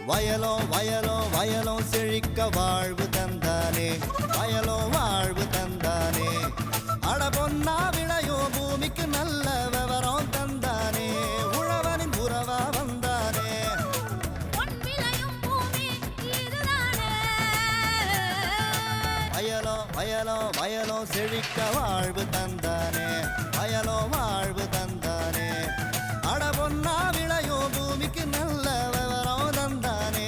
வயலோ வயலோ வயலோ செழிக்க வாழ்வு தந்தானே, வயலோ வாழ்வு தந்தானே. அட பொன்னா விளையோ பூமிக்கு நல்ல விவரம் தந்தானே, உழவனின் உறவா வந்தானே. வயலோ வயலோ வயலோ செழிக்க வாழ்வு தந்தானே, வயலோ வாழ்வு தந்தானே. அட பொன்னா விளையோ பூமிக்கு நல்ல விவரம் தந்தானே,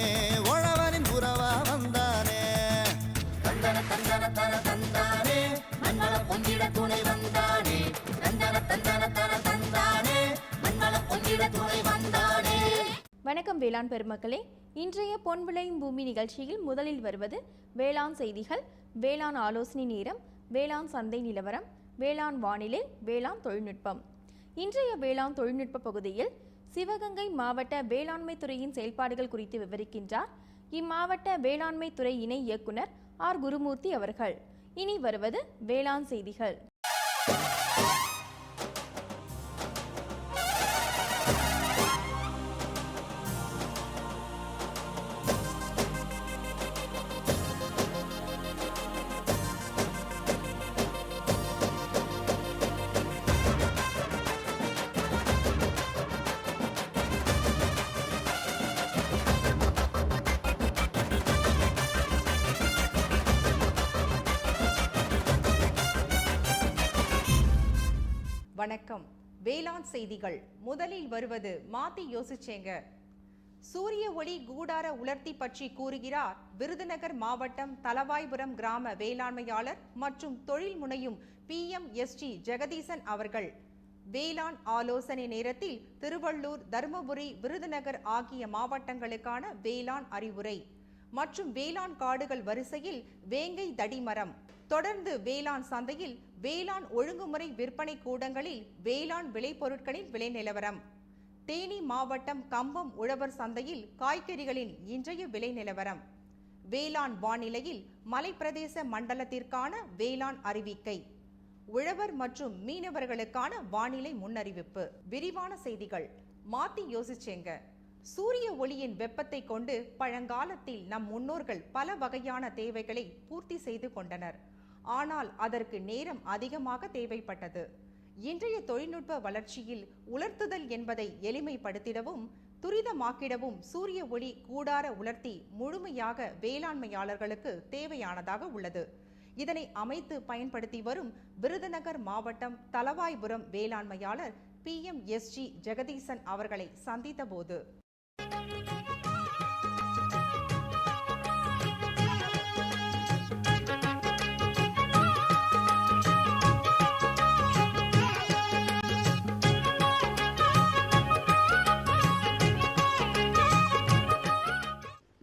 உழவனின் உறவா வந்தானே. தந்தன தந்தன தன தந்தானே, மண்வள பொங்கிட துணை வந்தானே. தந்தன தந்தன தன தந்தானே, மண்வள பொங்கிட துணை வந்தானே. வணக்கம் வேளாண் பெருமக்களே, இன்றைய பொன் விளையும் பூமி நிகழ்ச்சியில் முதலில் வருவது வேளாண் செய்திகள், வேளாண் ஆலோசனை நேரம், வேளாண் சந்தை நிலவரம், வேளாண் வானிலை, வேளாண் தொழில்நுட்பம். இன்றைய வேளாண் தொழில்நுட்ப பகுதியில் சிவகங்கை மாவட்ட வேளாண்மை துறையின் செயல்பாடுகள் குறித்து விவரிக்கின்றார் இம்மாவட்ட வேளாண்மை துறை இணை இயக்குனர் ஆர் குருமூர்த்தி அவர்கள். இனி வருவது வேளாண் செய்திகள். வணக்கம். வேளாண் செய்திகள். முதலில் வருவது மாத்தி யோசிச்சேங்க. சூரிய ஒளி கூடார உலர்த்தி பற்றி கூறுகிறார் விருதுநகர் மாவட்டம் தலவாய்புரம் கிராம வேளாண்மையாளர் மற்றும் தொழில் முனையும் PMSG ஜெகதீசன் அவர்கள். வேளாண் ஆலோசனை நேரத்தில் திருவள்ளூர், தருமபுரி, விருதுநகர் ஆகிய மாவட்டங்களுக்கான வேளாண் அறிவுரை மற்றும் வேளாண் காடுகள் வரிசையில் வேங்கை தடிமரம். தொடர்ந்து வேளாண் சந்தையில் வேளாண் ஒழுங்குமுறை விற்பனை கூடங்களில் வேளாண் விளைபொருட்களின் விலை நிலவரம். தேனி மாவட்டம் கம்பம் உழவர் சந்தையில் காய்கறிகளின் இன்றைய விலை நிலவரம். வேளாண் வானிலையில் மலைப்பிரதேச மண்டலத்திற்கான வேளாண் அறிவிக்கை, உழவர் மற்றும் மீனவர்களுக்கான வானிலை முன்னறிவிப்பு. விரிவான செய்திகள். மாத்தி யோசிச்சேங்க. சூரிய ஒளியின் வெப்பத்தை கொண்டு பழங்காலத்தில் நம் முன்னோர்கள் பல வகையான தேவைகளை பூர்த்தி செய்து கொண்டனர். ஆனால் அதற்கு நேரம் அதிகமாக தேவைப்பட்டது. இன்றைய தொழில்நுட்ப வளர்ச்சியில் உலர்த்துதல் என்பதை எளிமைப்படுத்திடவும் துரிதமாக்கிடவும் சூரிய ஒளி கூடார உலர்த்தி முழுமையாக வேளாண்மையாளர்களுக்கு தேவையானதாக உள்ளது. இதனை அமைத்து பயன்படுத்தி வரும் விருதுநகர் மாவட்டம் தலவாய்புரம் வேளாண்மையாளர் PMSG ஜெகதீசன் அவர்களை சந்தித்த போது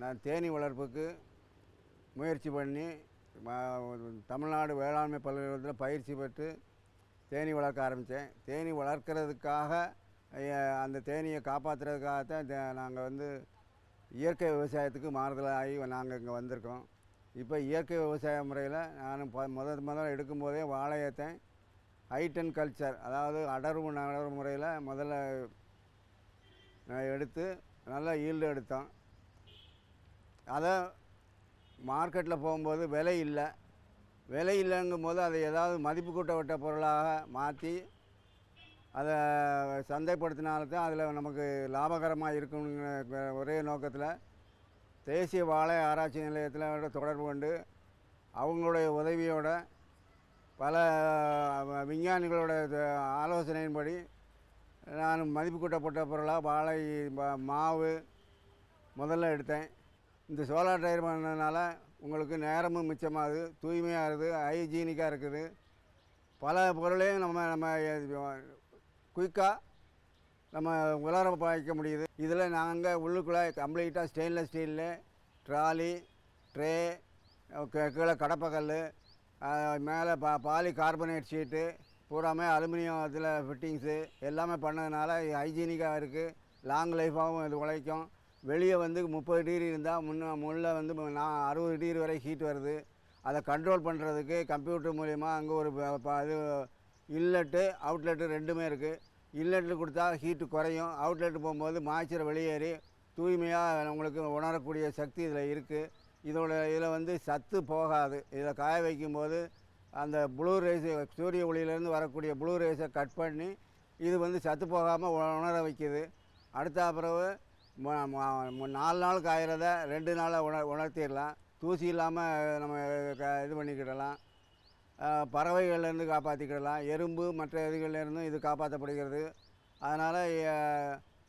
நான் தேனீ வளர்ப்புக்கு முயற்சி பண்ணி தமிழ்நாடு வேளாண்மை பல்கலைக்கழகத்தில் பயிற்சி பெற்று தேனீ வளர்க்க ஆரம்பித்தேன். தேனீ வளர்க்குறதுக்காக அந்த தேனீயை காப்பாற்றுறதுக்காகத்தான் நாங்கள் இயற்கை விவசாயத்துக்கு மாறுதலாகி நாங்கள் இங்கே வந்திருக்கோம். இப்போ இயற்கை விவசாய முறையில் நான் முதல்ல எடுக்கும்போதே வாழையத்தை ஹைட் கல்ச்சர், அதாவது அடர்வு நடவு முறையில் முதல்ல எடுத்து நல்லா ஈல்டு எடுத்தோம். அதை மார்க்கெட்டில் போகும்போது விலை இல்லைங்கும் போது அதை ஏதாவது மதிப்பு கூட்டப்பட்ட பொருளாக மாற்றி அதை சந்தைப்படுத்தினால்தான் அதில் நமக்கு லாபகரமாக இருக்குங்கிற ஒரே நோக்கத்தில் தேசிய வாழை ஆராய்ச்சி நிலையத்தில் தொடர்பு கொண்டு அவங்களுடைய உதவியோட பல விஞ்ஞானிகளோட ஆலோசனையின்படி நான் மதிப்பு கூட்டப்பட்ட பொருளாக வாழை மாவு முதல்ல எடுத்தேன். இந்த சோலார் டயர் பண்ணதுனால உங்களுக்கு நேரமும் மிச்சமாகுது, தூய்மையாக இருக்குது, ஹைஜீனிக்காக இருக்குது. பல பொருளையும் நம்ம குயிக்காக நம்ம உலர பாய்க்க முடியுது. இதில் நாங்கள் உள்ளுக்குள்ளே கம்ப்ளீட்டாக ஸ்டெயின்லெஸ் ஸ்டீலில் ட்ராலி, ட்ரே, கீழே கடப்பக்கல், மேலே பாலி கார்பனேட் ஷீட்டு பூராமே அலுமினியம் இதில் ஃபிட்டிங்ஸு எல்லாமே பண்ணதுனால ஹைஜீனிக்காக இருக்குது. லாங் லைஃபாகவும் இது உழைக்கும். வெளியே 30 டிகிரி இருந்தால் முன்னே 60 டிகிரி வரை ஹீட் வருது. அதை கண்ட்ரோல் பண்ணுறதுக்கு கம்ப்யூட்டர் மூலிமா அங்கே ஒரு இது இன்லெட்டு அவுட்லெட்டு ரெண்டுமே இருக்குது. இன்லெட்டில் கொடுத்தா ஹீட்டு குறையும், அவுட்லெட்டு போகும்போது மாய்ச்சரை வெளியேறி தூய்மையாக உங்களுக்கு உணரக்கூடிய சக்தி இதில் இருக்குது. இதில் வந்து சத்து போகாது. இதில் காய வைக்கும்போது அந்த ப்ளூ ரேஸை சூரிய ஒளியிலேருந்து வரக்கூடிய ப்ளூ ரேஸை கட் பண்ணி இது வந்து சத்து போகாமல் உணர வைக்குது. அடுத்த பிறகு 4 நாள் காய்கிறத 2 நாளில் உணர்த்திடலாம். தூசி இல்லாமல் நம்ம இது பண்ணிக்கிடலாம். பறவைகள்லேருந்து காப்பாற்றிக்கிடலாம். எறும்பு மற்ற இதுகள்லேருந்தும் இது காப்பாற்றப்படுகிறது. அதனால்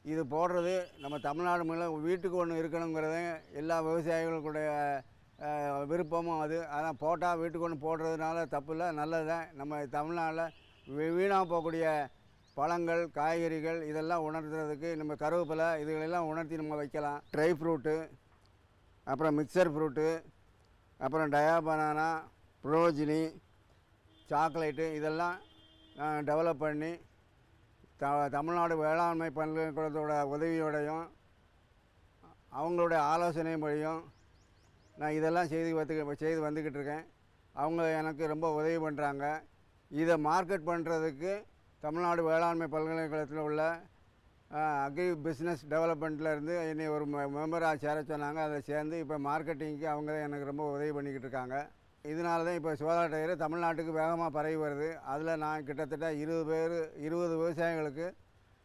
இது போடுறது நம்ம தமிழ்நாடு மேலே வீட்டுக்கு ஒன்று இருக்கணுங்கிறது எல்லா விவசாயிகளுடைய விருப்பமும் அது. அதான் போட்டால் வீட்டுக்கு ஒன்று போடுறதுனால தப்பு இல்லை, நல்லது தான். நம்ம தமிழ்நாட்டில் வீணாக போகக்கூடிய பழங்கள் காய்கறிகள் இதெல்லாம் உணர்த்துறதுக்கு நம்ம கருவேப்பிலை இதுகளெல்லாம் உணர்த்தி நம்ம வைக்கலாம். ட்ரை ஃப்ரூட்டு, அப்புறம் மிக்சர் ஃப்ரூட்டு, அப்புறம் டயா பனானா, புரோஜினி, சாக்லேட்டு இதெல்லாம் டெவலப் பண்ணி தமிழ்நாடு வேளாண்மை பல்கலைக்கழகத்தோட உதவியோடையும் அவங்களுடைய ஆலோசனை வழியும் நான் இதெல்லாம் செய்து வந்துக்கிட்டு இருக்கேன். அவங்க எனக்கு ரொம்ப உதவி பண்ணுறாங்க. இதை மார்க்கெட் பண்ணுறதுக்கு தமிழ்நாடு வேளாண்மை பல்கலைக்கழகத்தில் உள்ள அக்ரி பிஸ்னஸ் டெவலப்மெண்ட்லேருந்து என்னை ஒரு மெம்பராக சேர சொன்னாங்க. அதை சேர்ந்து இப்போ மார்க்கெட்டிங்க்கு அவங்க தான் எனக்கு ரொம்ப உதவி பண்ணிக்கிட்டு இருக்காங்க. இதனால தான் இப்போ சோதா டயர் தமிழ்நாட்டுக்கு வேகமாக பரவி வருது. அதில் நான் கிட்டத்தட்ட 20 விவசாயிகளுக்கு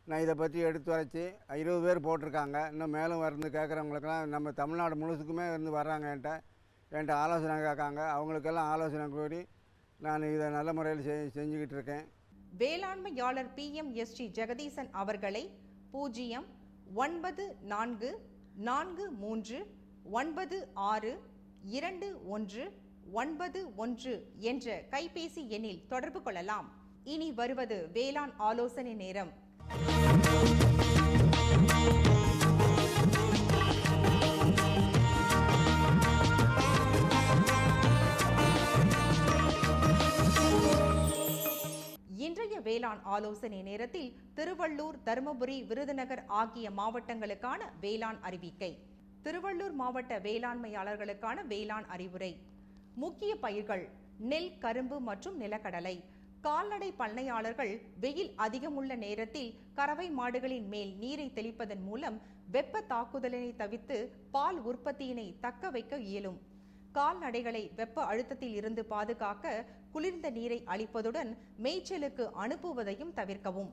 நான் இதை பற்றி எடுத்து வரைச்சி 20 பேர் போட்டிருக்காங்க. இன்னும் மேலும் வந்து கேட்குறவங்களுக்கெல்லாம் நம்ம தமிழ்நாடு முழுசுக்குமே இருந்து வர்றாங்க. என்கிட்ட ஆலோசனை கேட்காங்க. அவங்களுக்கெல்லாம் ஆலோசனை கூறி நான் இதை நல்ல முறையில் செஞ்சுக்கிட்டு இருக்கேன். வேளாண்மையாளர் PMSG ஜெகதீசன் அவர்களை 09443962191 என்ற கைபேசி எண்ணில் தொடர்பு கொள்ளலாம். இனி வருவது வேளாண் ஆலோசனை நேரம். இன்றைய வேளாண் ஆலோசனை நேரத்தில் திருவள்ளூர், தருமபுரி, விருதுநகர் ஆகிய மாவட்டங்களுக்கான வேளாண் அறிவிக்கை. திருவள்ளூர் மாவட்ட வேளாண்மையாளர்களுக்கான வேளாண் அறிவுரை. முக்கிய பயிர்கள் நெல், கரும்பு மற்றும் நிலக்கடலை. கால்நடை பண்ணையாளர்கள் வெயில் அதிகமுள்ள நேரத்தில் கறவை மாடுகளின் மேல் நீரை தெளிப்பதன் மூலம் வெப்ப தாக்குதலினை தவிர்த்து பால் உற்பத்தியினை தக்க வைக்க இயலும். கால்நடைகளை வெப்ப அழுத்தத்தில் இருந்து பாதுகாக்க குளிர்ந்த நீரை அளிப்பதுடன் மேய்ச்சலுக்கு அனுப்புவதையும் தவிர்க்கவும்.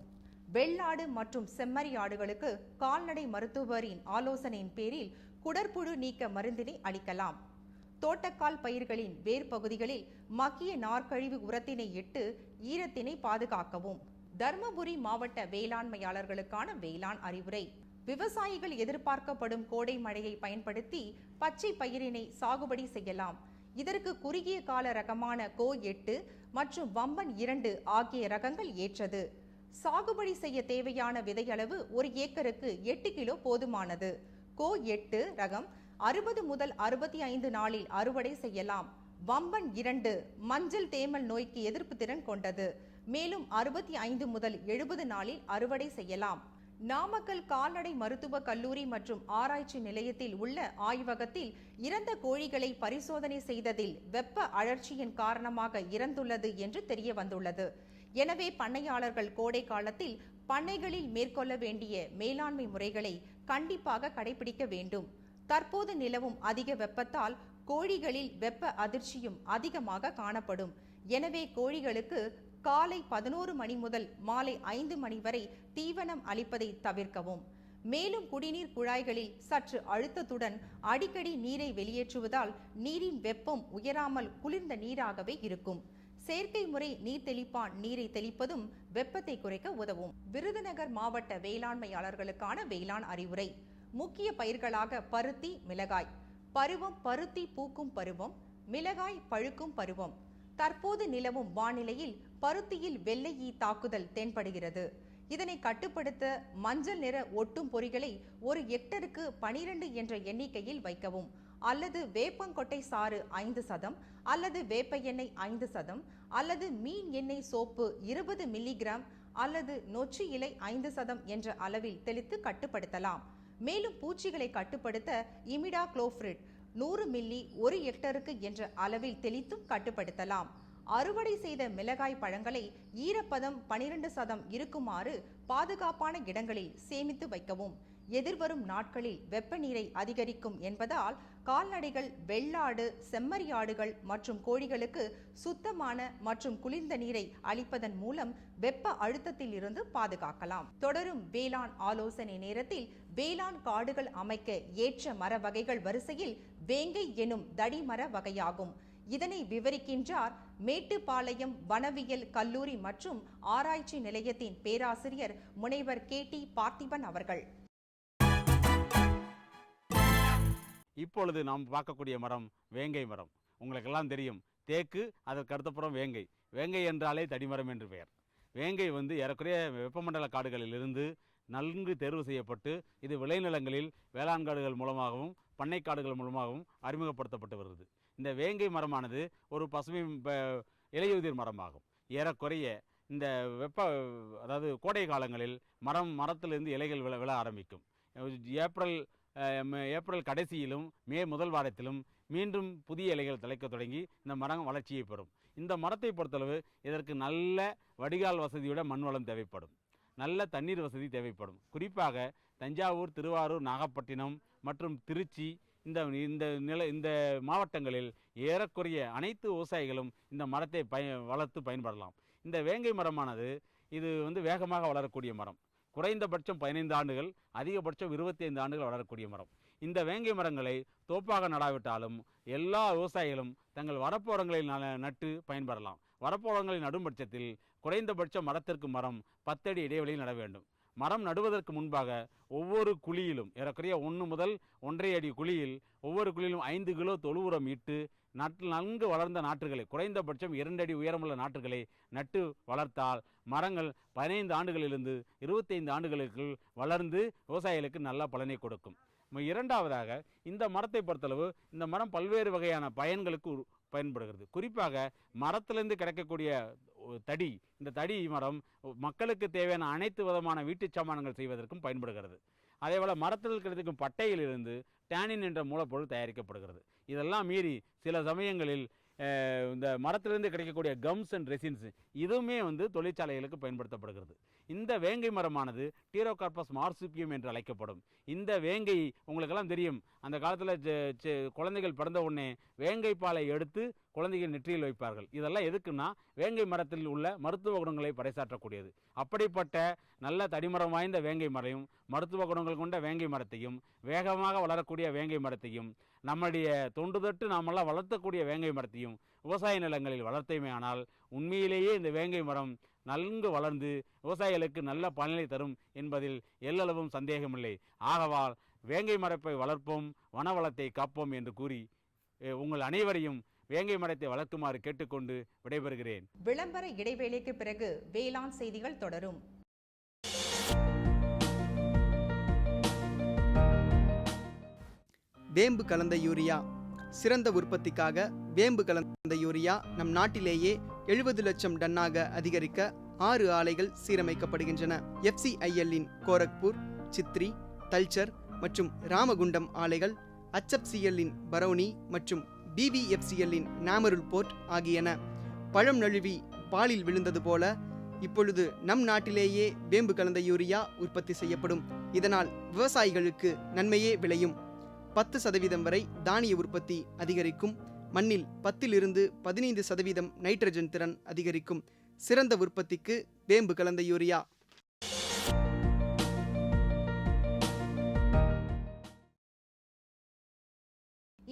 வெள்ளாடு மற்றும் செம்மறி ஆடுகளுக்கு கால்நடை மருத்துவரின் ஆலோசனையின் பேரில் குடற்புழு நீக்க மருந்தினை அளிக்கலாம். தோட்டக்கால் பயிர்களின் வேர் பகுதிகளில் மக்கிய நார்க்கழிவு உரத்தினை இட்டு ஈரத்தினை பாதுகாக்கவும். தர்மபுரி மாவட்ட வேளாண்மையாளர்களுக்கான வேளாண் அறிவுரை. விவசாயிகள் எதிர்பார்க்கப்படும் கோடை மழையை பயன்படுத்தி பச்சை பயிரினை சாகுபடி செய்யலாம். இதற்கு குறுகிய கால ரகமான கோ 8 மற்றும் வம்பன் 2 ஆகிய ரகங்கள் ஏற்றது. சாகுபடி செய்ய தேவையான விதையளவு 1 ஏக்கருக்கு 8 கிலோ போதுமானது. கோ 8 ரகம் 60 முதல் 65 நாளில் அறுவடை செய்யலாம். வம்பன் 2 மஞ்சள் தேமல் நோய்க்கு எதிர்ப்பு திறன் கொண்டது. மேலும் 65 முதல் 70 நாளில் அறுவடை செய்யலாம். நாமக்கல் கால்நடை மருத்துவ கல்லூரி மற்றும் ஆராய்ச்சி நிலையத்தில் உள்ள ஆய்வகத்தில் இறந்த கோழிகளை பரிசோதனை செய்ததில் வெப்ப அழற்சியின் காரணமாக இறந்துள்ளது என்று தெரிய வந்துள்ளது. எனவே பண்ணையாளர்கள் கோடை காலத்தில் பண்ணைகளில் மேற்கொள்ள வேண்டிய மேலாண்மை முறைகளை கண்டிப்பாக கடைபிடிக்க வேண்டும். தற்போது நிலவும் அதிக வெப்பத்தால் கோழிகளில் வெப்ப அதிர்ச்சியும் அதிகமாக காணப்படும். எனவே கோழிகளுக்கு காலை 11 மணி முதல் மாலை 5 மணி வரை தீவனம் அளிப்பதை தவிர்க்கவும். மேலும் குடிநீர் குழாய்களில் சற்று அழுத்தத்துடன் அடிக்கடி நீரை வெளியேற்றுவதால் நீரின் வெப்பம் உயராமல் குளிர்ந்த நீராகவே இருக்கும். செயற்கை முறை நீர் தெளிப்பான் நீரை தெளிப்பதும் வெப்பத்தை குறைக்க உதவும். விருதுநகர் மாவட்ட வேளாண்மையாளர்களுக்கான வேளாண் அறிவுரை. முக்கிய பயிர்களாக பருத்தி, மிளகாய். பருவம் பருத்தி பூக்கும் பருவம், மிளகாய் பழுக்கும் பருவம். தற்போது நிலவும் வானிலையில் பருத்தியில் வெள்ளை ஈ தாக்குதல் தென்படுகிறது. இதனை கட்டுப்படுத்த மஞ்சள் நிற ஒட்டும் பொறிகளை 1 ஹெக்டருக்கு 12 என்ற எண்ணிக்கையில் வைக்கவும். அல்லது வேப்பங்கொட்டை சாறு 5% அல்லது வேப்ப எண்ணெய் 5% அல்லது மீன் எண்ணெய் சோப்பு 20 மில்லிகிராம் அல்லது நொச்சி இலை 5% என்ற அளவில் தெளித்து கட்டுப்படுத்தலாம். மேலும் பூச்சிகளை கட்டுப்படுத்த இமிடா குளோஃபிரிட் 100 மில்லி 1 ஹெக்டருக்கு என்ற அளவில் தெளித்தும் கட்டுப்படுத்தலாம். அறுவடை செய்த மிளகாய் பழங்களை ஈரப்பதம் 12% இருக்குமாறு பாதுகாப்பான இடங்களில் சேமித்து வைக்கவும். எதிர்வரும் நாட்களில் வெப்பநீரை அதிகரிக்கும் என்பதால் கால்நடைகள், வெள்ளாடு, செம்மறியாடுகள் மற்றும் கோழிகளுக்கு சுத்தமான மற்றும் குளிர்ந்த நீரை அளிப்பதன் மூலம் வெப்ப அழுத்தத்தில் இருந்து பாதுகாக்கலாம். தொடரும் வேளாண் ஆலோசனை நேரத்தில் வேளாண் காடுகள் அமைக்க ஏற்ற மர வகைகள் வரிசையில் வேங்கை எனும் தடிமர வகையாகும். இதனை விவரிக்கின்றார் மேட்டுப்பாளையம் வனவியல் கல்லூரி மற்றும் ஆராய்ச்சி நிலையத்தின் பேராசிரியர் முனைவர் KT பார்த்திபன் அவர்கள். இப்பொழுது நாம் பார்க்கக்கூடிய மரம் வேங்கை மரம். உங்களுக்கெல்லாம் தெரியும், தேக்கு, அதற்கு அடுத்தப்புறம் வேங்கை. வேங்கை என்றாலே தடிமரம் என்று பெயர். வேங்கை ஏறக்குறைய வெப்பமண்டல காடுகளிலிருந்து நன்கு தேர்வு செய்யப்பட்டு இது விளைநிலங்களில் வேளாண் காடுகள் மூலமாகவும் பண்ணை காடுகள் மூலமாகவும் அறிமுகப்படுத்தப்பட்டு வருகிறது. இந்த வேங்கை மரமானது ஒரு பசுமை இலையுதிர் மரமாகும். ஏறக்குறைய இந்த அதாவது கோடை காலங்களில் மரத்திலிருந்து இலைகள் விழ ஆரம்பிக்கும். ஏப்ரல் கடைசியிலும் மே முதல் வாரத்திலும் மீண்டும் புதிய இலைகள் தலைக்க தொடங்கி இந்த மரம் வளர்ச்சியை பெறும். இந்த மரத்தை பொறுத்தளவு இதற்கு நல்ல வடிகால் வசதியுடன் மண் வளம் தேவைப்படும், நல்ல தண்ணீர் வசதி தேவைப்படும். குறிப்பாக தஞ்சாவூர், திருவாரூர், நாகப்பட்டினம் மற்றும் திருச்சி இந்த மாவட்டங்களில் ஏறக்குறைய அனைத்து விவசாயிகளும் இந்த மரத்தை வளர்த்து பயன்படலாம். இந்த வேங்கை மரமானது இது வேகமாக வளரக்கூடிய மரம். குறைந்தபட்சம் 15 ஆண்டுகள், அதிகபட்சம் 25 ஆண்டுகள் வளரக்கூடிய மரம். இந்த வேங்கை மரங்களை தோப்பாக நடாவிட்டாலும் எல்லா விவசாயிகளும் தங்கள் வரப்போரங்களில் நட்டு பயன்பெறலாம். வரப்போரங்களில் நடும் பட்சத்தில் குறைந்தபட்சம் மரத்திற்கு மரம் 10 அடி இடைவெளியில் நட வேண்டும். மரம் நடுவதற்கு முன்பாக ஒவ்வொரு குழியிலும் ஏறக்குறைய 1 முதல் 1.5 அடி குழியில் ஒவ்வொரு குழியிலும் 5 கிலோ தொழு உரம் இட்டு நன்கு வளர்ந்த நாற்றுகளை, குறைந்தபட்சம் 2 அடி உயரமுள்ள நாற்றுகளை நட்டு வளர்த்தால் மரங்கள் 15 ஆண்டுகளிலிருந்து 25 ஆண்டுகளுக்குள் வளர்ந்து விவசாயிகளுக்கு நல்ல பலனை கொடுக்கும். இரண்டாவதாக, இந்த மரத்தை பொறுத்தளவு இந்த மரம் பல்வேறு வகையான பயன்களுக்கு பயன்படுகிறது. குறிப்பாக மரத்திலிருந்து கிடைக்கக்கூடிய தடி, இந்த தடி மரம் மக்களுக்கு தேவையான அனைத்து விதமான வீட்டு சாமான்கள் செய்வதற்கும் பயன்படுகிறது. அதேபோல் மரத்தில் கிடைக்கும் பட்டையிலிருந்து டேனின் என்ற மூலப்பொருள் தயாரிக்கப்படுகிறது. இதெல்லாம் மீறி சில சமயங்களில் இந்த மரத்திலிருந்து கிடைக்கக்கூடிய கம்ஸ் அண்ட் ரெசின்ஸ் இதுவுமே தொழிற்சாலைகளுக்கு பயன்படுத்தப்படுகிறது. இந்த வேங்கை மரமானது டீரோகார்பஸ் மார்சுபியம் என்று அழைக்கப்படும். இந்த வேங்கை உங்களுக்கெல்லாம் தெரியும், அந்த காலத்தில் குழந்தைகள் பிறந்த உடனே வேங்கை பாலை எடுத்து குழந்தைகள் நெற்றியில் வைப்பார்கள். இதெல்லாம் எதுக்குன்னா வேங்கை மரத்தில் உள்ள மருத்துவ குணங்களை பறைசாற்றக்கூடியது. அப்படிப்பட்ட நல்ல தடிமரம் வாய்ந்த வேங்கை மரையும் மருத்துவ குணங்கள் கொண்ட வேங்கை மரத்தையும் வேகமாக வளரக்கூடிய வேங்கை மரத்தையும் நம்முடைய தொண்டு தொட்டு நாமெல்லாம் வளர்த்தக்கூடிய வேங்கை மரத்தையும் விவசாய நிலங்களில் வளர்த்தமே ஆனால் உண்மையிலேயே இந்த வேங்கை மரம் நன்கு வளர்ந்து விவசாயிகளுக்கு நல்ல பலனை தரும் என்பதில் எல்லளவும் சந்தேகமில்லை. ஆகவால் வேங்கை மரத்தை வளர்ப்போம், வனவளத்தை காப்போம் என்று கூறி உங்கள் அனைவரையும் வேங்கை மரத்தை வளர்க்குமாறு கேட்டுக்கொண்டு விடைபெறுகிறேன். விளம்பர இடைவேளைக்கு பிறகு வேளாண் செய்திகள் தொடரும். வேம்பு கலந்த யூரியா. சிறந்த உற்பத்திக்காக வேம்பு கலந்த யூரியா நம் நாட்டிலேயே 70 லட்சம் டன்னாக அதிகரிக்க 6 ஆலைகள் சீரமைக்கப்படுகின்றன. FCIL-இன் கோரக்பூர், சித்ரி, தல்சர் மற்றும் ராமகுண்டம் ஆலைகள், HFCL-இன் பரௌனி மற்றும் BVFCL-இன் நாமருல் போர்ட் ஆகியன. பழம் நழுவி பாலில் விழுந்தது போல இப்பொழுது நம் நாட்டிலேயே வேம்பு கலந்த யூரியா உற்பத்தி செய்யப்படும். இதனால் விவசாயிகளுக்கு நன்மையே விளையும். 10% வரை தானிய உற்பத்தி அதிகரிக்கும். மண்ணில் 10 to 15% நைட்ரஜன் திறன் அதிகரிக்கும். சிறந்த உற்பத்திக்கு வேம்பு கலந்த யூரியா.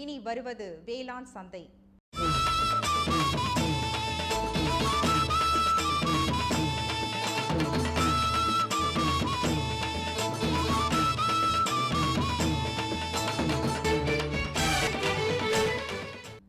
இனி வருவது வேளாண் சந்தை.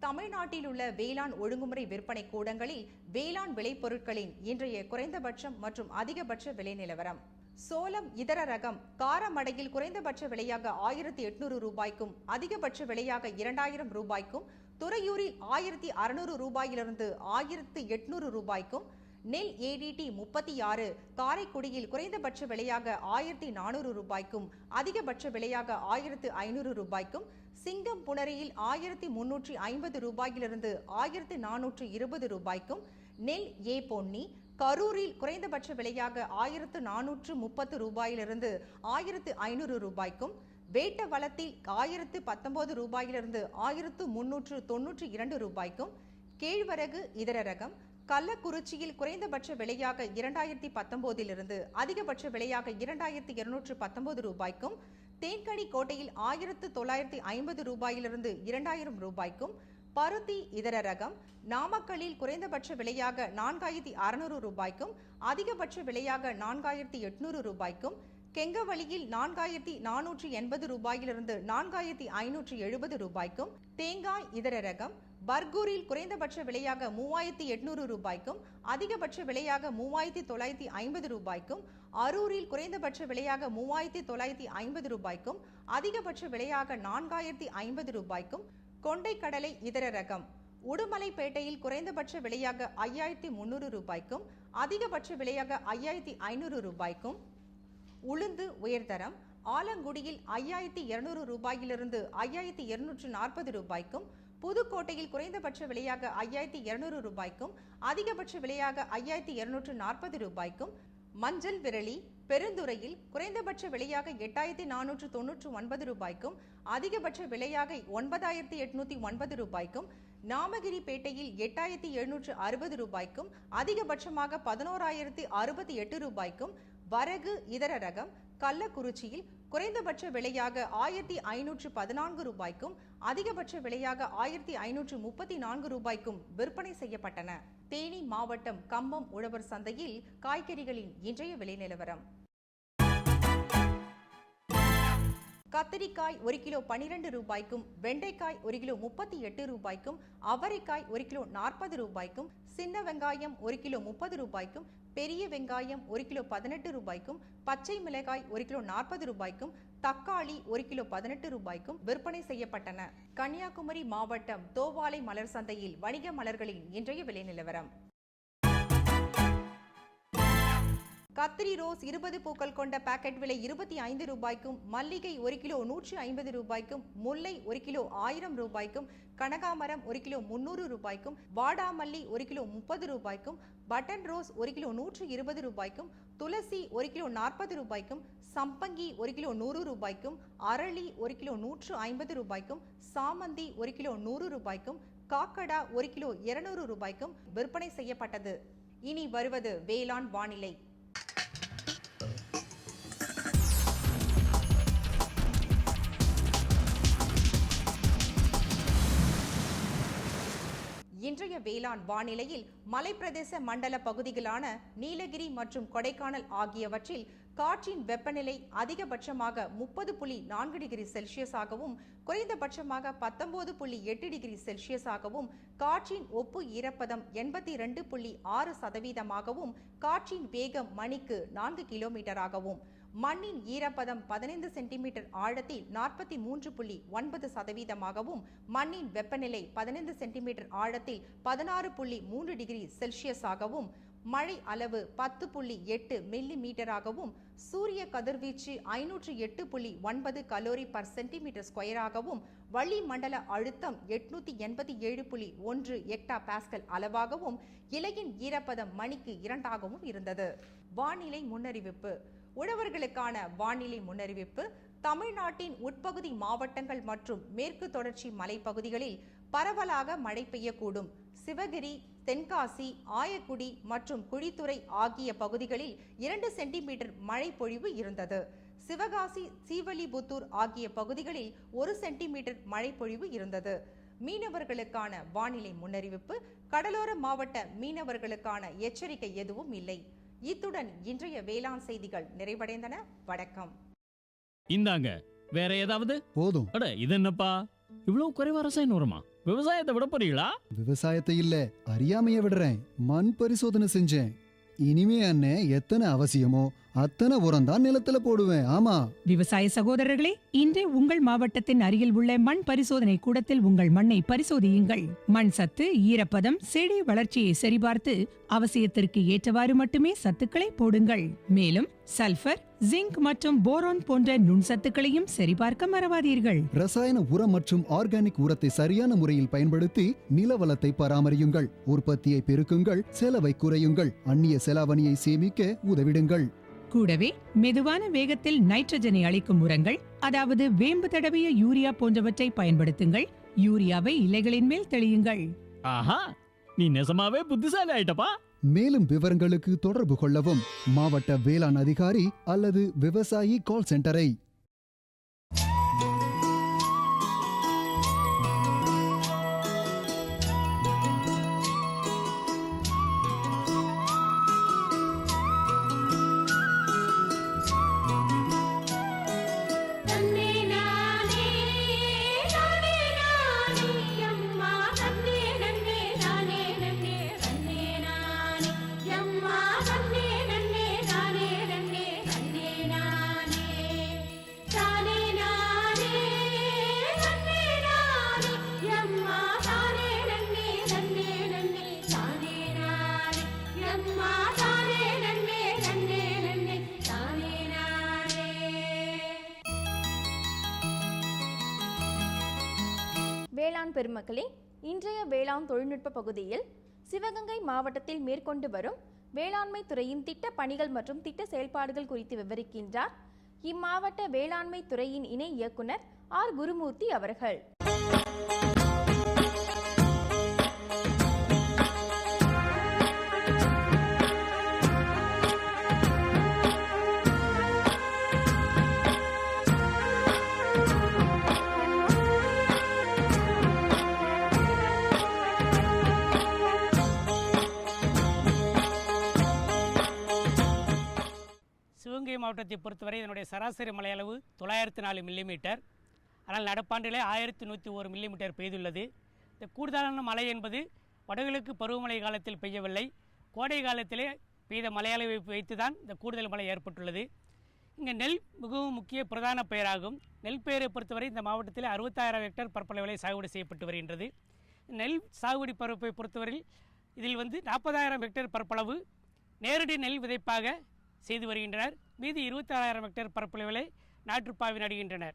தமிழ்நாட்டில் உள்ள வேளாண் ஒழுங்குமுறை விற்பனை கூடங்களில் வேளாண் விளைபொருட்களின் இன்றைய குறைந்தபட்சம் மற்றும் அதிகபட்ச விலை நிலவரம். சோளம் இதர ரகம் காரமடையில் குறைந்தபட்ச விலையாக 1800 ரூபாய்க்கும் அதிகபட்ச விலையாக 2000 ரூபாய்க்கும், துறையூரில் 1600 ரூபாயிலிருந்து 1800 ரூபாய்க்கும், நெல் ADT 36 காரைக்குடியில் குறைந்தபட்ச விலையாக 1400 ரூபாய்க்கும் அதிகபட்ச விலையாக 1500 ரூபாய்க்கும், சிங்கம் புணரியில் 1350 ரூபாயிலிருந்து 1420 ரூபாய்க்கும், நெல் பொன்னி கரூரில் குறைந்தபட்ச விலையாக 1430 ரூபாயிலிருந்து 1500 ரூபாய்க்கும், வேட்டவலத்தில் 1019 ரூபாயிலிருந்து 1392 ரூபாய்க்கும், கேழ்வரகு இதர ரகம் கள்ளக்குறிச்சியில் குறைந்தபட்ச விலையாக 2019 அதிகபட்ச விலையாக 2219 ரூபாய்க்கும், தேன்கனி கோட்டையில் 1950 ரூபாயிலிருந்து 2000 ரூபாய்க்கும், பருத்தி இதர ரகம் நாமக்கல்லில் குறைந்தபட்ச விலையாக 4600 ரூபாய்க்கும், அதிகபட்ச விலையாக 4800 ரூபாய்க்கும், கெங்கவழியில் 4480 ரூபாயிலிருந்து 4570 ரூபாய்க்கும், தேங்காய் இதர ரகம் பர்கூரில் குறைந்தபட்ச விலையாக 3800 ரூபாய்க்கும், அதிகபட்ச விலையாக 3950 ரூபாய்க்கும், அரூரில் குறைந்தபட்ச விலையாக 3950 ரூபாய்க்கும், அதிகபட்ச விலையாக 4050 ரூபாய்க்கும், கொண்டைக்கடலை இதர ரகம் உடுமலைப்பேட்டையில் குறைந்தபட்ச விலையாக 5300 ரூபாய்க்கும், அதிகபட்ச விலையாக 5500 ரூபாய்க்கும், உளுந்து உயர்தரம் ஆலங்குடியில் 5200 ரூபாயிலிருந்து 5240 ரூபாய்க்கும், புதுக்கோட்டையில் குறைந்தபட்ச விலையாக 5200 ரூபாய்க்கும், அதிகபட்ச விலையாக 5240 ரூபாய்க்கும், மஞ்சள் விரலி பெருந்துறையில் குறைந்தபட்ச விலையாக 8499 ரூபாய்க்கும், அதிகபட்ச விலையாக 9809 ரூபாய்க்கும், நாமகிரிப்பேட்டையில் 8760 ரூபாய்க்கும், அதிகபட்சமாக 11068 ரூபாய்க்கும், வரகு இதர ரகம் கள்ளக்குறிச்சியில் குறைந்தபட்ச விலையாக 1514 ரூபாய்க்கும், அதிகபட்ச விலையாக 1534 ரூபாய்க்கும் விற்பனை செய்யப்பட்டன. தேனி மாவட்டம் கம்பம் உழவர் சந்தையில் காய்கறிகளின் இன்றைய விலை நிலவரம். கத்திரிக்காய் 1 கிலோ 12 ரூபாய்க்கும், வெண்டைக்காய் 1 கிலோ 38 ரூபாய்க்கும், அவரைக்காய் 1 கிலோ 40 ரூபாய்க்கும், சின்ன வெங்காயம் 1 கிலோ 30 ரூபாய்க்கும், பெரிய வெங்காயம் 1 கிலோ 18 ரூபாய்க்கும், பச்சை மிளகாய் 1 கிலோ 40 ரூபாய்க்கும், தக்காளி 1 கிலோ 18 ரூபாய்க்கும் விற்பனை செய்யப்பட்டன. கன்னியாகுமரி மாவட்டம் தோவாளை மலர் சந்தையில் வணிக மலர்களின் இன்றைய விலை நிலவரம். கத்திரி ரோஸ் 20 பூக்கள் கொண்ட பாக்கெட் விலை 25 ரூபாய்க்கும், மல்லிகை 1 கிலோ 150 ரூபாய்க்கும், முல்லை 1 கிலோ 1000 ரூபாய்க்கும், கனகாமரம் 1 கிலோ 300 ரூபாய்க்கும், வாடாமல்லி 1 கிலோ 30 ரூபாய்க்கும், பட்டன் ரோஸ் 1 கிலோ 120 ரூபாய்க்கும், துளசி 1 கிலோ 40 ரூபாய்க்கும், சம்பங்கி 1 கிலோ 100 ரூபாய்க்கும், அரளி 1 கிலோ 150 ரூபாய்க்கும், சாமந்தி 1 கிலோ 100 ரூபாய்க்கும், காக்கடா 1 கிலோ 200 ரூபாய்க்கும் விற்பனை செய்யப்பட்டது. இனி வருவது வேளாண் வானிலை. இன்றைய வேளாண் வானிலையில் மலைப்பிரதேச மண்டல பகுதிகளான நீலகிரி மற்றும் கொடைக்கானல் ஆகியவற்றில் காற்றின் வெப்பநிலை அதிகபட்சமாக 30.4 டிகிரி செல்சியஸாகவும், குறைந்தபட்சமாக 19.8 டிகிரி செல்சியஸாகவும், காற்றின் ஒப்பு ஈரப்பதம் 82.6%, காற்றின் வேகம் மணிக்கு 4 கிலோமீட்டராகவும், மண்ணின் ஈரப்பதம் 15 சென்டிமீட்டர் ஆழத்தில் 43.9%, மண்ணின் வெப்பநிலை 15 சென்டிமீட்டர் ஆழத்தில் 16.3 டிகிரி செல்சியஸாகவும், மழை அளவு 10.8 மில்லி மீட்டராகவும், சூரிய கதிர்வீச்சு 508.9 கலோரி பர் சென்டிமீட்டர் ஸ்கொயராகவும், வளிமண்டல அழுத்தம் 887.1 ஹெக்டா பாஸ்கல் அளவாகவும், இலையின் ஈரப்பதம் மணிக்கு 2ஆகவும் இருந்தது. வானிலை முன்னறிவிப்பு. உழவர்களுக்கான வானிலை முன்னறிவிப்பு. தமிழ்நாட்டின் உட்பகுதி மாவட்டங்கள் மற்றும் மேற்கு தொடர்ச்சி மலைப்பகுதிகளில் பரவலாக மழை பெய்யக்கூடும். சிவகிரி, தென்காசி, ஆயக்குடி மற்றும் குழித்துறை ஆகிய பகுதிகளில் 2 சென்டிமீட்டர் மழை பொழிவு இருந்தது. சிவகாசி, சீவலிபுத்தூர் ஆகிய பகுதிகளில் 1 சென்டிமீட்டர் மழை பொழிவு இருந்தது. மீனவர்களுக்கான வானிலை முன்னறிவிப்பு. கடலோர மாவட்ட மீனவர்களுக்கான எச்சரிக்கை எதுவும் இல்லை. இத்துடன் இன்றைய வேளாண் செய்திகள் நிறைவடைந்தன. வணக்கம். இந்தாங்க, வேற ஏதாவது? போதும். அட, இது என்னப்பா இவ்வளவு குறைவா ரசாயனம் வருமா? விவசாயத்தை விட போறீங்களா? விவசாயத்தை இல்ல, அறியாமைய விடுறேன். மண் பரிசோதனை செஞ்சேன். இனிமே அண்ணே எத்தனை அவசியமோ அத்தனை உரம் தான் நிலத்துல போடுவேன். ஆமா. விவசாய சகோதரர்களே, இன்றே உங்கள் மாவட்டத்தின் அருகில் உள்ள மண் பரிசோதனை கூடத்தில் உங்கள் மண்ணை பரிசோதியுங்கள். மண் சத்து, ஈரப்பதம், செடி வளர்ச்சியை சரிபார்த்து அவசியத்திற்கு ஏற்றவாறு மட்டுமே சத்துக்களை போடுங்கள். மேலும் சல்பர், ஜிங்க் மற்றும் போரான் போன்ற நுண்சத்துக்களையும் சரிபார்க்க மறவாதீர்கள். ரசாயன உரம் மற்றும் ஆர்கானிக் உரத்தை சரியான முறையில் பயன்படுத்தி நில வளத்தை பராமரியுங்கள். உற்பத்தியை பெருக்குங்கள், செலவை குறையுங்கள், அந்நிய செலாவணியை சேமிக்க உதவிடுங்கள். கூடவே மெதுவான வேகத்தில் நைட்ரஜனை அளிக்கும் உரங்கள், அதாவது வேம்பு தடவிய யூரியா போன்றவற்றை பயன்படுத்துங்கள். யூரியாவை இலைகளின் மேல் தெளியுங்கள். ஆஹா, நீ நெசமாவே புத்திசாலி ஆயிட்டப்பா. மேலும் விவரங்களுக்கு தொடர்பு கொள்ளவும் மாவட்ட வேளாண் அதிகாரி அல்லது விவசாயி கால் சென்டரை. வேளாண் பெருமக்களே, இன்றைய வேளாண் தொழில்நுட்ப பகுதியில் சிவகங்கை மாவட்டத்தில் மேற்கொண்டு வரும் வேளாண்மை துறையின் திட்ட பணிகள் மற்றும் திட்ட செயல்பாடுகள் குறித்து விவரிக்கின்றார் இம்மாவட்ட வேளாண்மை துறையின் இணை இயக்குனர் ஆர் குருமூர்த்தி அவர்கள். சிவகங்கை மாவட்டத்தை பொறுத்தவரை இதனுடைய சராசரி மழையளவு 904 மில்லிமீட்டர். ஆனால் நடப்பாண்டிலே 1101 மில்லிமீட்டர் பெய்துள்ளது. இந்த கூடுதலான மழை என்பது வடகிழக்கு பருவமழை காலத்தில் பெய்யவில்லை, கோடை காலத்திலே பெய்த மழையளவை வைத்து தான் இந்த கூடுதல் மழை ஏற்பட்டுள்ளது. இங்கே நெல் மிகவும் முக்கிய பிரதான பயிராகும். நெல் பயிரை பொறுத்தவரை இந்த மாவட்டத்தில் 66,000 ஹெக்டேர் பரப்பளவிலே சாகுபடி செய்யப்பட்டு வருகின்றது. நெல் சாகுபடி பரப்பை பொறுத்தவரை இதில் 40,000 ஹெக்டேர் பரப்பளவு நேரடி நெல் விதைப்பாக செய்து வருகின்றனர். மீதி 26,000 ஹெக்டேர் பரப்பளவிலே நாற்றுப்பாவி நடுகின்றனர்.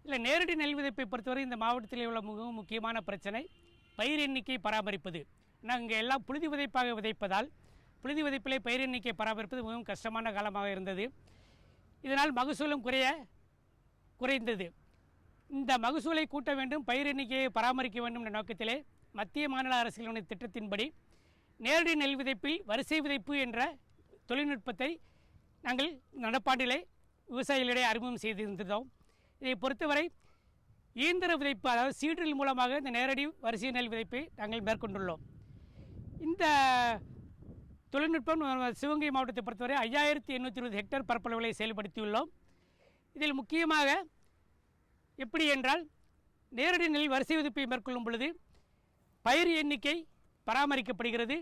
இதில் நேரடி நெல் விதைப்பை பொறுத்தவரை இந்த மாவட்டத்தில் உள்ள மிகவும் முக்கியமான பிரச்சனை பயிர் எண்ணிக்கை பராமரிப்பது. ஆனால் இங்கே எல்லாம் புழுதி விதைப்பாக விதைப்பதால் புழுதி விதைப்பிலே பயிர் எண்ணிக்கை பராமரிப்பது மிகவும் கஷ்டமான காலமாக இருந்தது. இதனால் மகசூலும் குறைந்தது. இந்த மகசூலை கூட்ட வேண்டும், பயிர் எண்ணிக்கையை பராமரிக்க வேண்டும் என்ற நோக்கத்திலே மத்திய மாநில அரசுகளின் திட்டத்தின்படி நேரடி நெல் விதைப்பில் வரிசை விதைப்பு என்ற தொழில்நுட்பத்தை நாங்கள் நடப்பாண்டிலே விவசாயிகளிடையே அறிமுகம் செய்திருந்தோம். இதை பொறுத்தவரை இயந்திர விதைப்பு, அதாவது சீட்ரில் மூலமாக இந்த நேரடி வரிசை நெல் விதைப்பை நாங்கள் மேற்கொண்டுள்ளோம். இந்த தொழில்நுட்பம் சிவகங்கை மாவட்டத்தை பொறுத்தவரை 5,820 ஹெக்டேர் பரப்பளவுகளை செயல்படுத்தியுள்ளோம். இதில் முக்கியமாக எப்படி என்றால், நேரடி நெல் வரிசை விதைப்பை மேற்கொள்ளும் பொழுது பயிர் எண்ணிக்கை பராமரிக்கப்படுகிறது.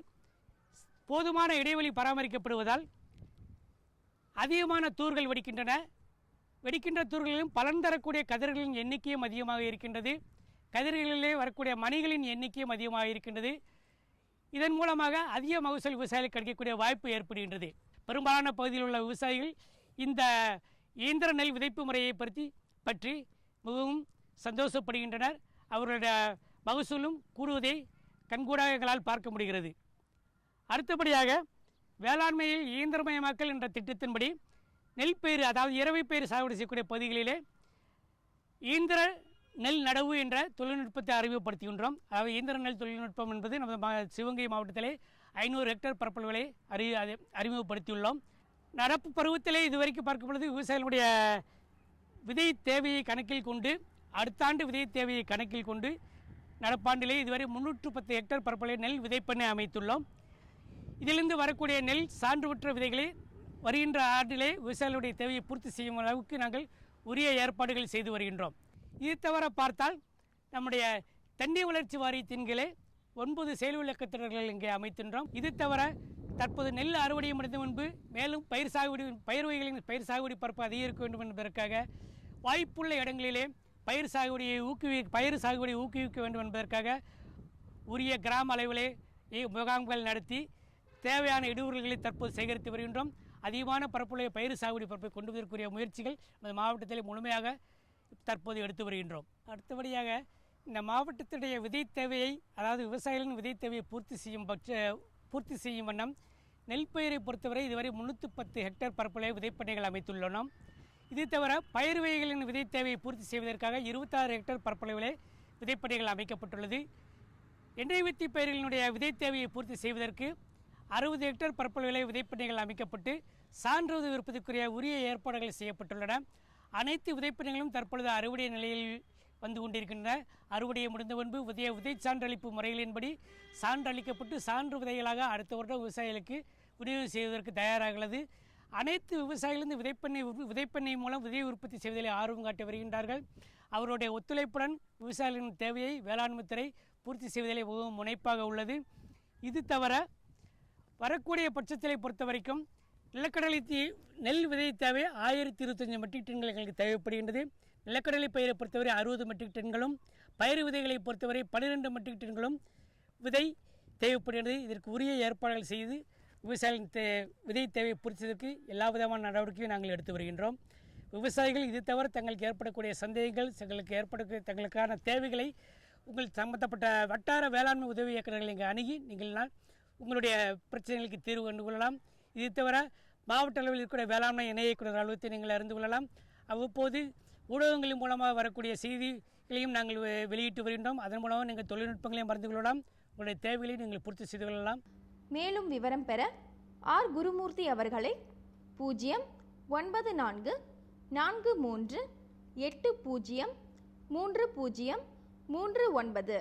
போதுமான இடைவெளி பராமரிக்கப்படுவதால் அதிகமான தூர்கள் வெடிக்கின்றன. வெடிக்கின்ற தூர்களிலும் பலன் தரக்கூடிய கதிர்களின் எண்ணிக்கையும் அதிகமாக இருக்கின்றது. கதிர்களிலே வரக்கூடிய மணிகளின் எண்ணிக்கையும் அதிகமாக இருக்கின்றது. இதன் மூலமாக அதிக மகசூல் விவசாயிகளுக்கு கிடைக்கக்கூடிய வாய்ப்பு ஏற்படுகின்றது. பெரும்பாலான பகுதியில் உள்ள விவசாயிகள் இந்த இயந்திர நெல் விதைப்பு முறையை பற்றி மிகவும் சந்தோஷப்படுகின்றனர். அவர்களுடைய மகசூலும் கூடுவதை கண்கூடாக எங்களால் பார்க்க முடிகிறது. அடுத்தபடியாக வேளாண்மையில் இயந்திரமயமாக்கல் என்ற திட்டத்தின்படி நெல் பயிர், அதாவது இரவை பயிர் சாகுபடி செய்யக்கூடிய பகுதிகளிலே இயந்திர நெல் நடவு என்ற தொழில்நுட்பத்தை அறிமுகப்படுத்துகின்றோம். அதாவது இயந்திர நெல் தொழில்நுட்பம் என்பது நமது சிவகங்கை மாவட்டத்திலே 500 ஹெக்டேர் பரப்பளவுகளை அறிமுகப்படுத்தியுள்ளோம். நடப்பு பருவத்திலே இதுவரைக்கும் பார்க்கும் பொழுது விவசாயிகளுடைய விதை தேவையை கணக்கில் கொண்டு, அடுத்த ஆண்டு விதை தேவையை கணக்கில் கொண்டு நடப்பாண்டிலே இதுவரை 310 ஹெக்டேர் பரப்பளவில் நெல் விதைப்பண்ணை அமைத்துள்ளோம். இதிலிருந்து வரக்கூடிய நெல் சான்று பெற்ற விதைகளை வருகின்ற ஆண்டிலே விவசாயிகளுடைய தேவையை பூர்த்தி செய்யும் அளவுக்கு நாங்கள் உரிய ஏற்பாடுகள் செய்து வருகின்றோம். இது தவிர பார்த்தால் நம்முடைய தண்ணீர் வளர்ச்சி வாரியத்தின் கீழே 9 செயல் விளக்கத்திடர்கள் இங்கே அமைக்கின்றோம். இது தவிர தற்போது நெல் அறுவடை முடிந்த முன்பு மேலும் பயிர் சாகுபடி பரப்பு அதிகரிக்க வேண்டும் என்பதற்காக வாய்ப்புள்ள இடங்களிலே பயிர் சாகுபடியை ஊக்குவிக்க வேண்டும் என்பதற்காக உரிய கிராம அளவிலே முகாம்கள் நடத்தி தேவையான இடுபொருள்களை தற்போது சேகரித்து வருகின்றோம். அதிகமான பரப்புடைய பயிர் சாகுபடி பரப்பை கொண்டு வருவதற்குரிய முயற்சிகள் நமது மாவட்டத்தில் முழுமையாக தற்போது எடுத்து வருகின்றோம். அடுத்தபடியாக இந்த மாவட்டத்துடைய விதை தேவையை, அதாவது விவசாயிகளின் விதை தேவையை பூர்த்தி செய்யும் வண்ணம் நெல் பயிரை பொறுத்தவரை இதுவரை 310 ஹெக்டேர் பரப்புடைய விதைப்பண்ணைகள் அமைத்துள்ளோம். இது தவிர பயிர் வகைகளின் விதை தேவையை பூர்த்தி செய்வதற்காக 26 ஹெக்டேர் பரப்பளவிலே விதைப்பண்ணைகள் அமைக்கப்பட்டுள்ளது. எண்ணெய் வித்தி பயிர்களினுடைய விதை தேவையை பூர்த்தி செய்வதற்கு 60 ஹெக்டேர் பரப்பளவிலே விதைப்பண்ணைகள் அமைக்கப்பட்டு சான்றிதழ் விற்பதற்குரிய உரிய ஏற்பாடுகள் செய்யப்பட்டுள்ளன. அனைத்து விதைப்பண்ணைகளும் தற்பொழுது அறுவடை நிலையில் வந்து கொண்டிருக்கின்றன. அறுவடையை முடிந்த முன்பு விதை சான்றளிப்பு முறைகளின்படி சான்றளிக்கப்பட்டு சான்று விதைகளாக அடுத்த வருடம் விவசாயிகளுக்கு விநியோகம் செய்வதற்கு தயாராகிறது. அனைத்து விவசாயிகளும் இந்த விதைப்பண்ணை மூலம் விதை உற்பத்தி செய்வதில் ஆர்வம் காட்டி வருகின்றார்கள். அவருடைய ஒத்துழைப்புடன் விவசாயிகளின் தேவையை வேளாண்மைத்துறை பூர்த்தி செய்வதிலே மிகவும் முனைப்பாக உள்ளது. இது தவிர வரக்கூடிய பட்சத்திலே பொறுத்த வரைக்கும் நிலக்கடலை நெல் விதை தேவை 1025 மெட்ரிக் டன்கள் எங்களுக்கு தேவைப்படுகின்றது. நிலக்கடலை பயிரை பொறுத்தவரை 60 மெட்ரிக் டன்களும், பயிர் விதைகளை பொறுத்தவரை 12 மெட்ரிக் டன்களும் விதை தேவைப்படுகிறது. இதற்கு உரிய ஏற்பாடுகள் செய்து விவசாயிகளின் விதை தேவையை பூர்த்தி செய்வதற்கு எல்லா விதமான நடவடிக்கையும் நாங்கள் எடுத்து வருகின்றோம். விவசாயிகள் இது தவிர தங்களுக்கு ஏற்படக்கூடிய சந்தேகங்கள், தங்களுக்கான தேவைகளை உங்கள் சம்பந்தப்பட்ட வட்டார வேளாண்மை உதவி இயக்குநர்கள் இங்கே அணுகி நீங்கள் உங்களுடைய பிரச்சனைகளுக்கு தீர்வு கண்டு கொள்ளலாம். இது தவிர மாவட்ட அளவில் இருக்கிற வேளாண்மை இணை இயக்குநர் அலுவலகத்தை நீங்கள் அறிந்து கொள்ளலாம். அவ்வப்போது ஊடகங்களின் மூலமாக வரக்கூடிய செய்திகளையும் நாங்கள் வெளியிட்டு வருகின்றோம். அதன் மூலமாக நீங்கள் தொழில்நுட்பங்களையும் அறிந்து கொள்ளலாம். உங்களுடைய தேவைகளை நீங்கள் பூர்த்தி செய்து கொள்ளலாம். மேலும் விவரம் பெற ஆர் குருமூர்த்தி அவர்களை 09443030339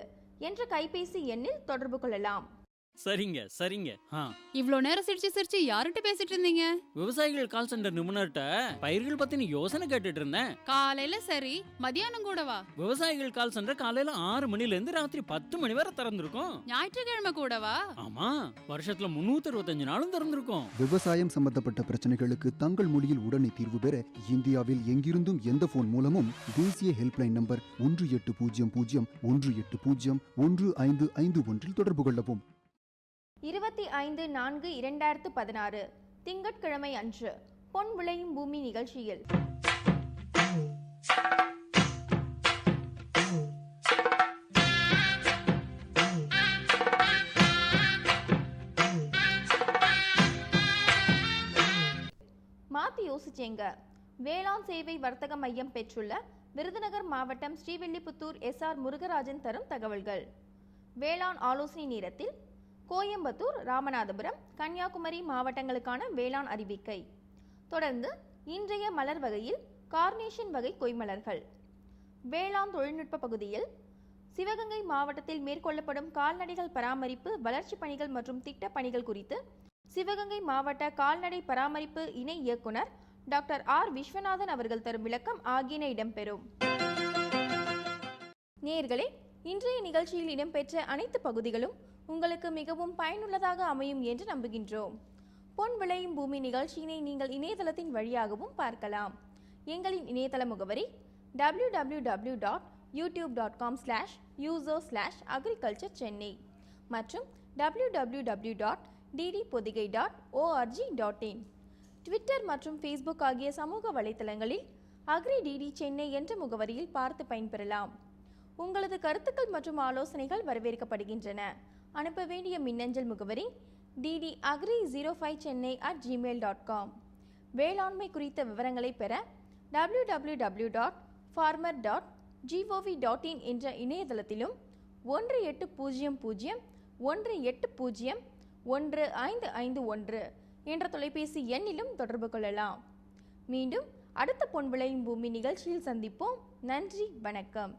என்ற கைபேசி எண்ணில் தொடர்பு கொள்ளலாம். சரிங்க சரிங்க. இவ்ளோ நேரம் சிரிச்சு யார்கிட்ட பேசிட்டு இருந்தீங்க? விவசாயிகள் கால் சென்டர் நிபுணர்கிட்ட பயிர்கள் பத்தின யோசனை கேட்டுட்டு இருந்தேன். காலையில சரி, மதியானம் கூடவா? விவசாயிகள் கால் சென்டர் காலையில 6 மணில இருந்து ராத்திரி 10 மணி வரை திறந்திருக்கும். ஞாயிற்றுக்கிழமை கூடவா? ஆமா, வருஷத்துல 365 நாளும் திறந்திருக்கும். விவசாயம் சம்பந்தப்பட்ட பிரச்சனைகளுக்கு தங்கள் மொழியில் உடனே தீர்வு பெற இந்தியாவில் எங்கிருந்தும் எந்த போன் மூலமும் தேசிய ஹெல்ப்லைன் நம்பர் 1800-180-1551 தொடர்பு கொள்ளவும். 25/4/2016 திங்கட்கிழமை அன்று பொன் விளையும் பூமி நிகழ்ச்சியில் மாத்தி யோசிச்சேங்க. வேளாண் சேவை வர்த்தக மையம் பெற்றுள்ள விருதுநகர் மாவட்டம் ஸ்ரீவில்லிபுத்தூர் SR முருகராஜன் தரும் தகவல்கள். வேளாண் ஆலோசனை நேரத்தில் கோயம்புத்தூர், ராமநாதபுரம், கன்னியாகுமரி மாவட்டங்களுக்கான வேளாண் அறிவிக்கை. தொடர்ந்து இன்றைய மலர் வகையில் கார்னேஷன் வகை கொய்மலர்கள். வேளாண் தொழில்நுட்ப பகுதியில் சிவகங்கை மாவட்டத்தில் மேற்கொள்ளப்படும் கால்நடைகள் பராமரிப்பு, வளர்ச்சி பணிகள் மற்றும் திட்ட பணிகள் குறித்து சிவகங்கை மாவட்ட கால்நடை பராமரிப்பு இணை இயக்குனர் டாக்டர் R விஸ்வநாதன் அவர்கள் தரும் விளக்கம் ஆகியன இடம்பெறும். நேயர்களே, இன்றைய நிகழ்ச்சியில் இடம்பெற்ற அனைத்து பகுதிகளும் உங்களுக்கு மிகவும் பயனுள்ளதாக அமையும் என்று நம்புகின்றோம். பொன் விளையும் பூமி நிகழ்ச்சியினை நீங்கள் இணையதளத்தின் வழியாகவும் பார்க்கலாம். எங்களின் இணையதள முகவரி www.youtube.com/user/agriculture-chennai மற்றும் www.ddpodigai.org.in. ட்விட்டர் மற்றும் ஃபேஸ்புக் ஆகிய சமூக வலைத்தளங்களில் அக்ரி-டிடி சென்னை என்ற முகவரியில் பார்த்து பயன்பெறலாம். உங்களது கருத்துக்கள் மற்றும் ஆலோசனைகள் வரவேற்கப்படுகின்றன. அனுப்ப வேண்டிய மின்னஞ்சல் முகவரி ddagri05chennai@gmail.com. வேளாண்மை குறித்த விவரங்களை பெற www.farmer.gov.in என்ற இணையதளத்திலும் 1800-180-1551 என்ற தொலைபேசி எண்ணிலும் தொடர்பு கொள்ளலாம். மீண்டும் அடுத்த பொன் விளையும் பூமி நிகழ்ச்சியில் சந்திப்போம். நன்றி, வணக்கம்.